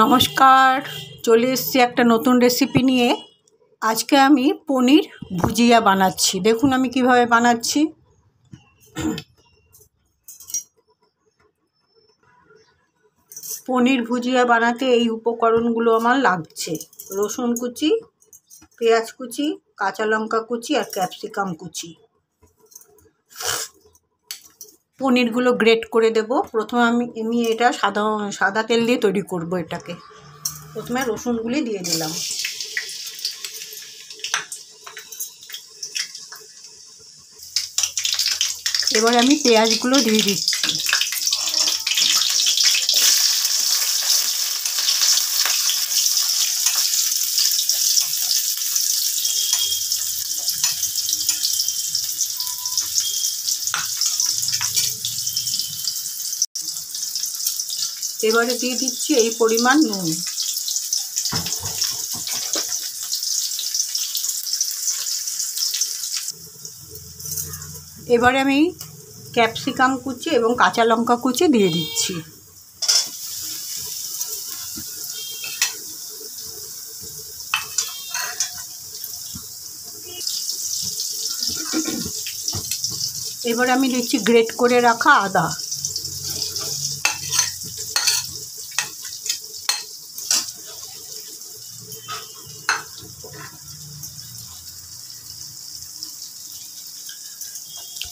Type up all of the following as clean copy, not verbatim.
নমস্কার, চলে এসেছি একটা নতুন রেসিপি নিয়ে। আজকে আমি পনির ভুজিয়া বানাচ্ছি। দেখুন আমি কিভাবে বানাচ্ছি। পনির ভুজিয়া বানাতে এই উপকরণগুলো আমার লাগছে: রসুন কুচি, পেঁয়াজ কুচি, কাঁচা লঙ্কা কুচি আর ক্যাপসিকাম কুচি। পনিরগুলো গ্রেট করে দেব। প্রথমে আমি এটা সাদা তেল দিয়ে তৈরি করব। এটাকে প্রথমে রসুনগুলি দিয়ে দিলাম। এবার আমি পেঁয়াজগুলো দিয়ে দিচ্ছি। এবারে দিয়ে দিচ্ছি এই পরিমাণ নুন। এবারে আমি ক্যাপসিকাম কুচি এবং কাঁচা লঙ্কা কুচি দিয়ে দিচ্ছি। এবারে আমি দিচ্ছি গ্রেট করে রাখা আদা।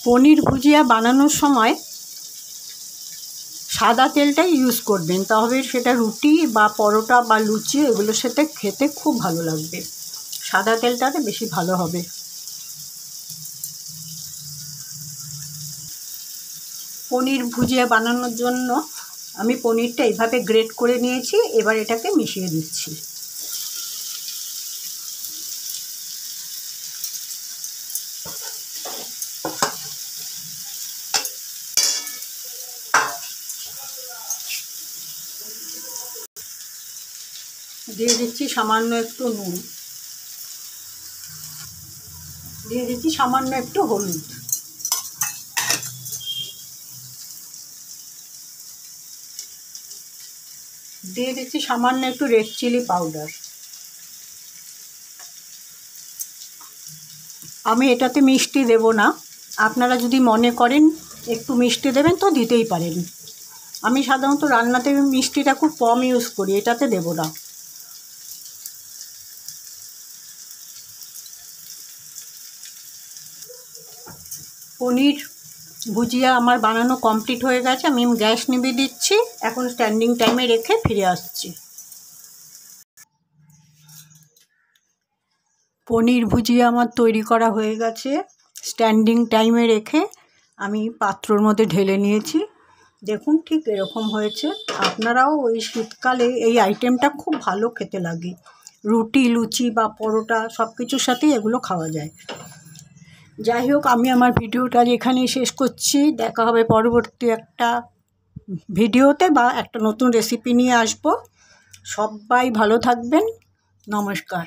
পনির ভুজিয়া বানানোর সময় সাদা তেলটাই ইউজ করবেন, তবে সেটা রুটি বা পরোটা বা লুচি এগুলোর সাথে খেতে খুব ভালো লাগবে। সাদা তেলটাতে বেশি ভালো হবে। পনির ভুজিয়া বানানোর জন্য আমি পনিরটা এইভাবে গ্রেট করে নিয়েছি। এবার এটাকে মিশিয়ে দিচ্ছি। দিয়ে দিচ্ছি সামান্য একটু নুন, দিয়ে দিচ্ছি সামান্য একটু হলুদ, দিয়ে দিচ্ছি সামান্য একটু রেড চিলি পাউডার। আমি এটাতে মিষ্টি দেব না, আপনারা যদি মনে করেন একটু মিষ্টি দেবেন তো দিতেই পারেন। আমি সাধারণত রান্নাতে মিষ্টিটা খুব কম ইউজ করি, এটাতে দেব না। পনির ভুজিয়া আমার বানানো কমপ্লিট হয়ে গেছে। আমি গ্যাস নিভিয়ে দিচ্ছি। এখন স্ট্যান্ডিং টাইমে রেখে ফিরে আসছি। পনির ভুজিয়া আমার তৈরি করা হয়ে গেছে। স্ট্যান্ডিং টাইমে রেখে আমি পাত্রর মধ্যে ঢেলে নিয়েছি। দেখুন ঠিক এরকম হয়েছে। আপনারাও ওই শীতকালে এই আইটেমটা খুব ভালো খেতে লাগে। রুটি, লুচি বা পরোটা সব কিছুর সাথেই এগুলো খাওয়া যায়। যাই হোক, আমি আমার ভিডিওটা এখানেই শেষ করছি। দেখা হবে পরবর্তী একটা ভিডিওতে বা একটা নতুন রেসিপি নিয়ে আসব। সবাই ভালো থাকবেন। নমস্কার।